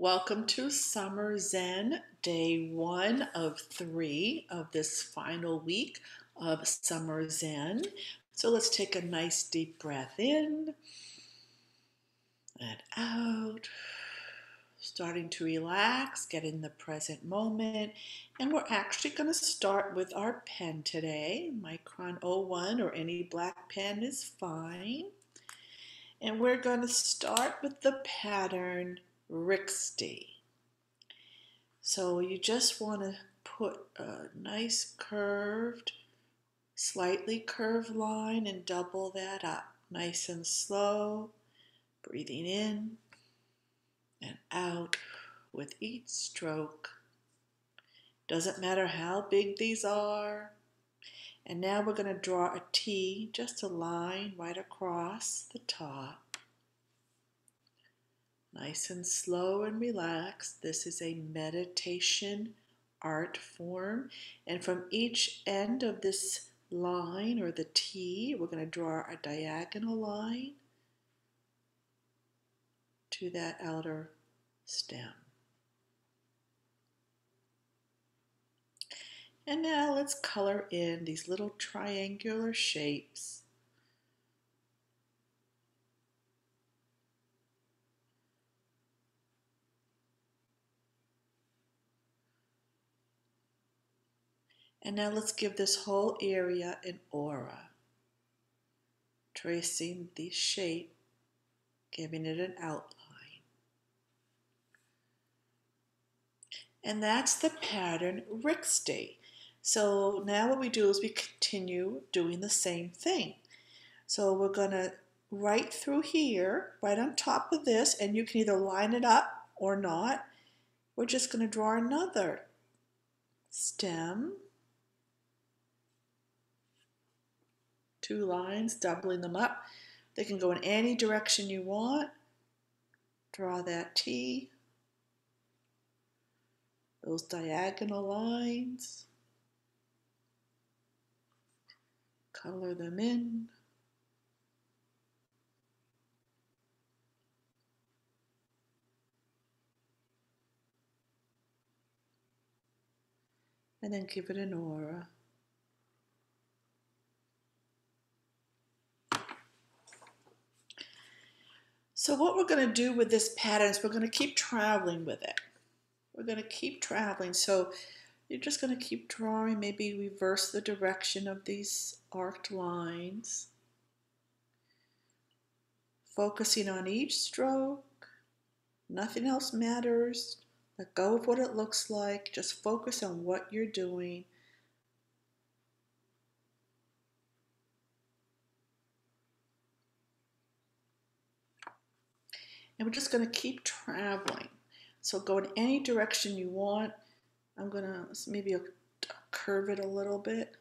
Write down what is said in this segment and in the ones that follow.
Welcome to Summer Zen, day 1 of 3 of this final week of Summer Zen. So let's take a nice deep breath in and out, starting to relax, get in the present moment. And we're actually going to start with our pen today. Micron 01 or any black pen is fine. And we're going to start with the pattern Rixty. So you just want to put a nice curved, slightly curved line and double that up. Nice and slow, breathing in and out with each stroke. Doesn't matter how big these are. And now we're going to draw a T, just a line right across the top. Nice and slow and relaxed. This is a meditation art form. And from each end of this line or the T, we're going to draw a diagonal line to that outer stem. And now let's color in these little triangular shapes. And now let's give this whole area an aura, tracing the shape, giving it an outline. And that's the pattern Rixty. So now what we do is we continue doing the same thing. So we're going to right through here, right on top of this, and you can either line it up or not. We're just going to draw another stem, 2 lines, doubling them up. They can go in any direction you want. Draw that T, those diagonal lines, color them in. And then give it an aura. So what we're going to do with this pattern is we're going to keep traveling with it. We're going to keep traveling. So you're just going to keep drawing, maybe reverse the direction of these arced lines. Focusing on each stroke. Nothing else matters. Let go of what it looks like. Just focus on what you're doing. And we're just going to keep traveling. So go in any direction you want. I'm going to maybe curve it a little bit.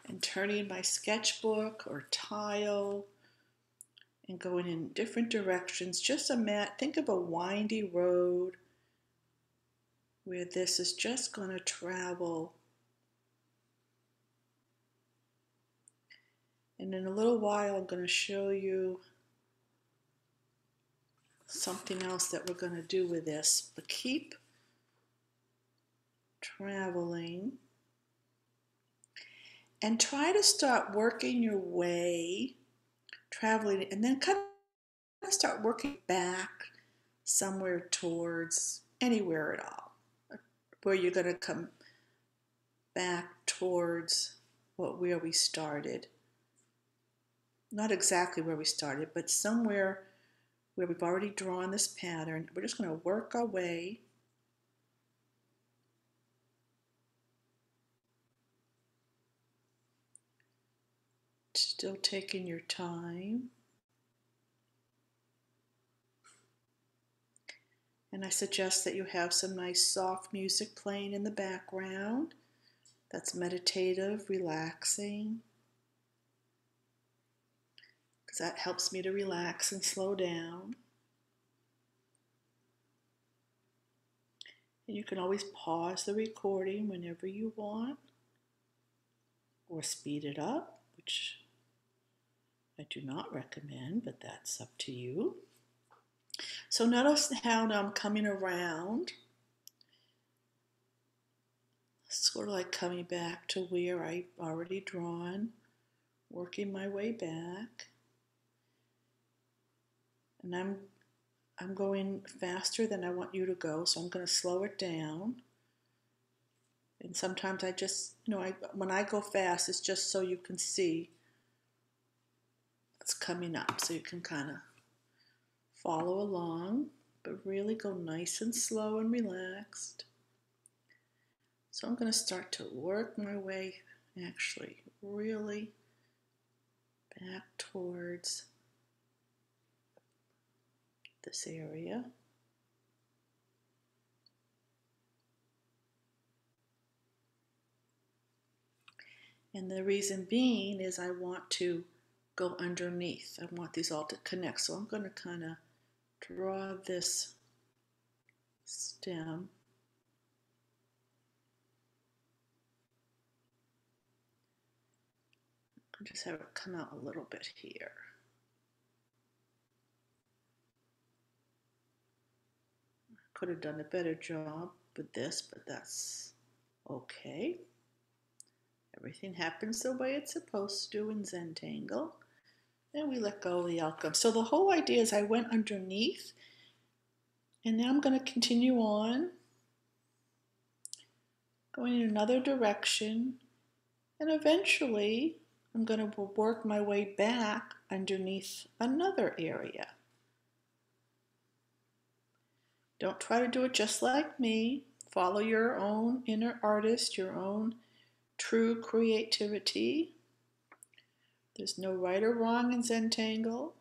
And turning my sketchbook or tile and going in different directions. Just think of a windy road where this is just going to travel. And in a little while, I'm going to show you something else that we're going to do with this. But keep traveling. And try to start working your way, traveling, and then kind of start working back somewhere towards anywhere at all, where you're going to come back towards where we started. Not exactly where we started, but somewhere where we've already drawn this pattern. We're just going to work our way Still taking your time. And I suggest that you have some nice soft music playing in the background that's meditative, relaxing, because that helps me to relax and slow down. And you can always pause the recording whenever you want, or speed it up, which I do not recommend, but that's up to you. So notice how I'm coming around, sort of like coming back to where I've already drawn, working my way back. And I'm going faster than I want you to go, so I'm going to slow it down. And sometimes I just, when I go fast, it's just so you can see what's coming up, so you can kind of follow along, but really go nice and slow and relaxed. So I'm going to start to work my way, actually, really back towards this area. And the reason being is I want to go underneath. I want these all to connect. So I'm going to kind of draw this stem and just have it come out a little bit here. Could have done a better job with this, but that's okay. Everything happens the way it's supposed to in Zentangle. And we let go of the outcome. So the whole idea is I went underneath, and now I'm going to continue on, going in another direction, and eventually I'm going to work my way back underneath another area. Don't try to do it just like me. Follow your own inner artist, your own true creativity. There's no right or wrong in Zentangle.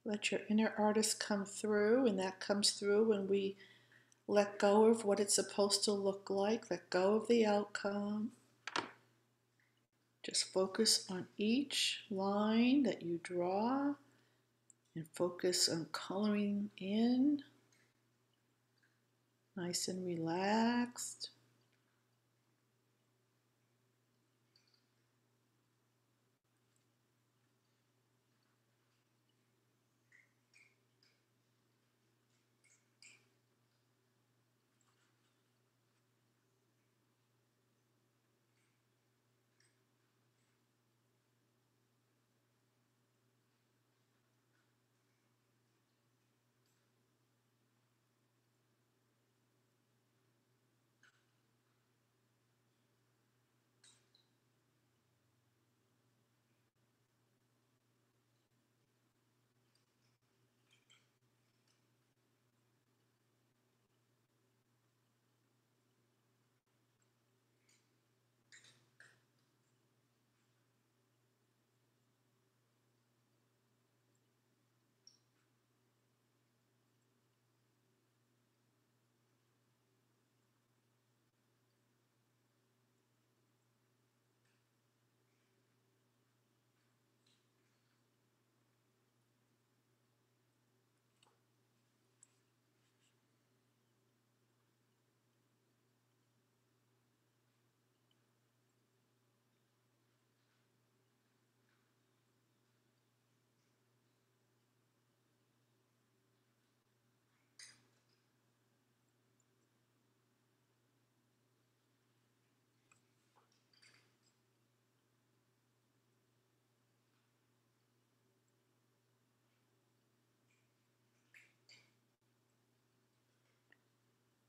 Let your inner artist come through, and that comes through when we let go of what it's supposed to look like, let go of the outcome. Just focus on each line that you draw and focus on coloring in, nice and relaxed.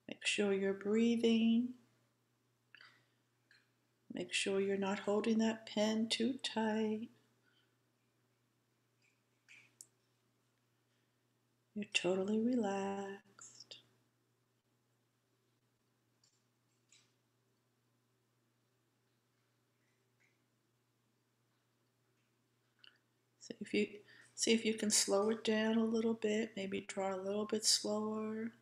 Make sure you're breathing. Make sure you're not holding that pen too tight. You're totally relaxed. See if you can slow it down a little bit, maybe draw a little bit slower.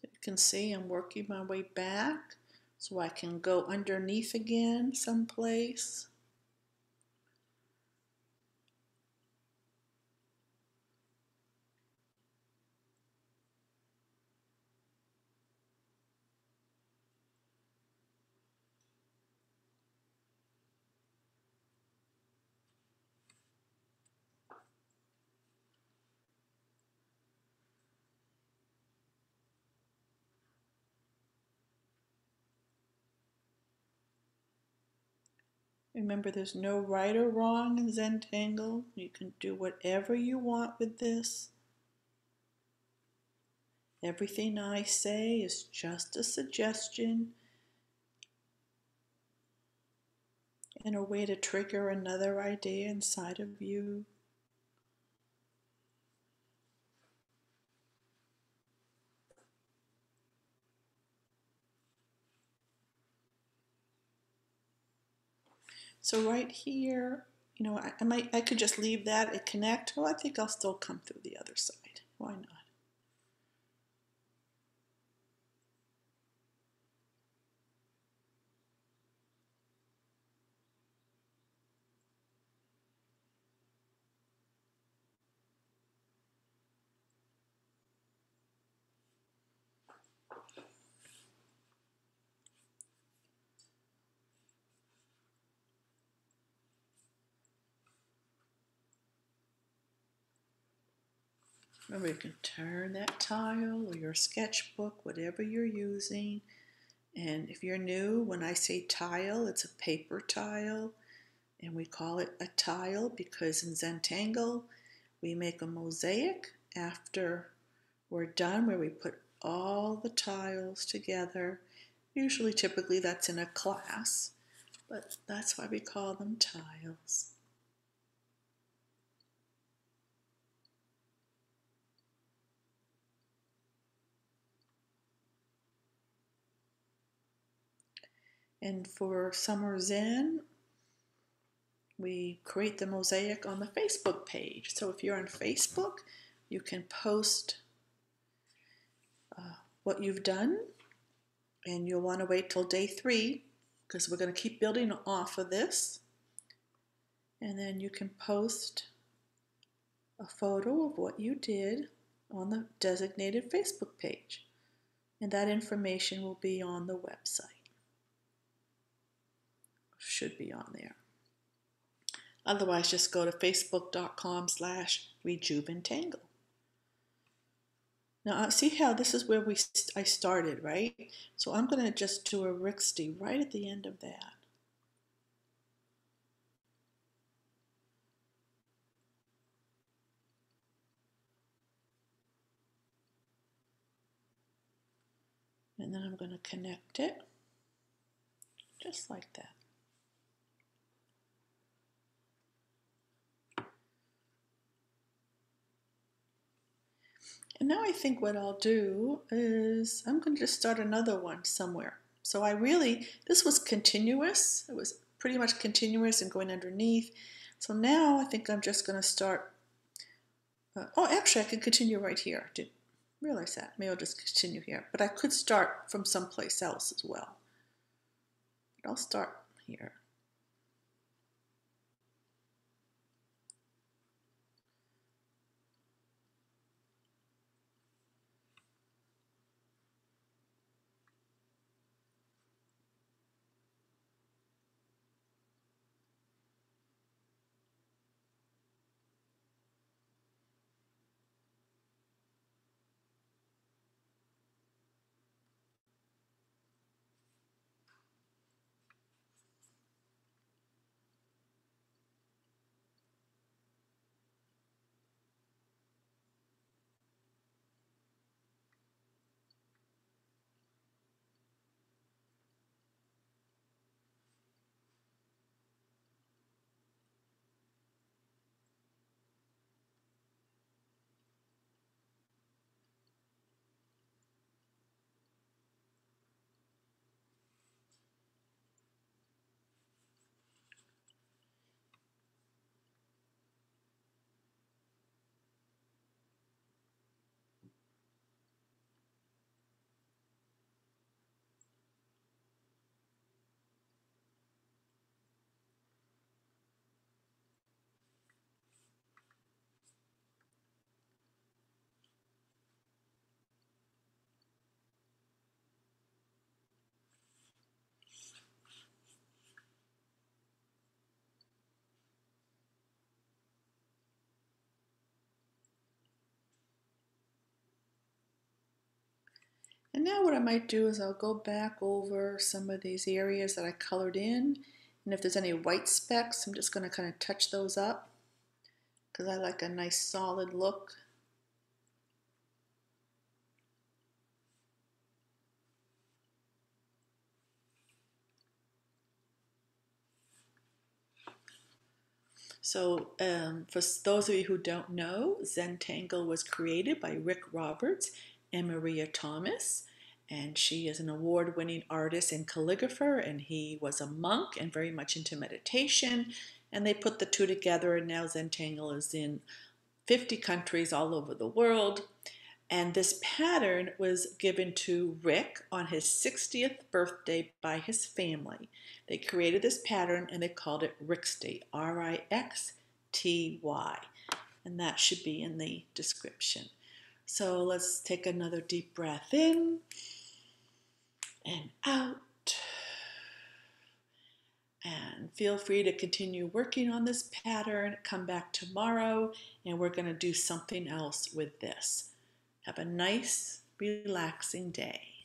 So you can see I'm working my way back so I can go underneath again someplace. Remember, there's no right or wrong in Zentangle. You can do whatever you want with this. Everything I say is just a suggestion and a way to trigger another idea inside of you. So right here, I could just leave that and connect. Well, I think I'll still come through the other side. Why not? Remember, you can turn that tile or your sketchbook, whatever you're using. And if you're new, when I say tile, it's a paper tile. And we call it a tile because in Zentangle, we make a mosaic after we're done where we put all the tiles together. Usually, typically, that's in a class, but that's why we call them tiles. And for Summer Zen, we create the mosaic on the Facebook page. So if you're on Facebook, you can post what you've done, and you'll want to wait till day 3 because we're going to keep building off of this. And then you can post a photo of what you did on the designated Facebook page. And that information will be on the website. Should be on there. Otherwise, just go to facebook.com/rejuventangle. Now, see how this is where I started, right? So I'm going to just do a Rixty right at the end of that. And then I'm going to connect it just like that. And now I think what I'll do is I'm going to just start another one somewhere. So this was continuous. It was pretty much continuous and going underneath. So now I think I'm just going to start. Oh, actually, I could continue right here. Didn't realize that. Maybe I'll just continue here. But I could start from someplace else as well. But I'll start here. And now what I might do is I'll go back over some of these areas that I colored in. And if there's any white specks, I'm just going to kind of touch those up because I like a nice solid look. So for those of you who don't know, Zentangle was created by Rick Roberts and Maria Thomas. And she is an award-winning artist and calligrapher, and he was a monk and very much into meditation. And they put the two together, and now Zentangle is in 50 countries all over the world. And this pattern was given to Rick on his 60th birthday by his family. They created this pattern and they called it Rixty, R-I-X-T-Y. And that should be in the description. So let's take another deep breath in and out. And feel free to continue working on this pattern. Come back tomorrow and we're going to do something else with this. Have a nice, relaxing day.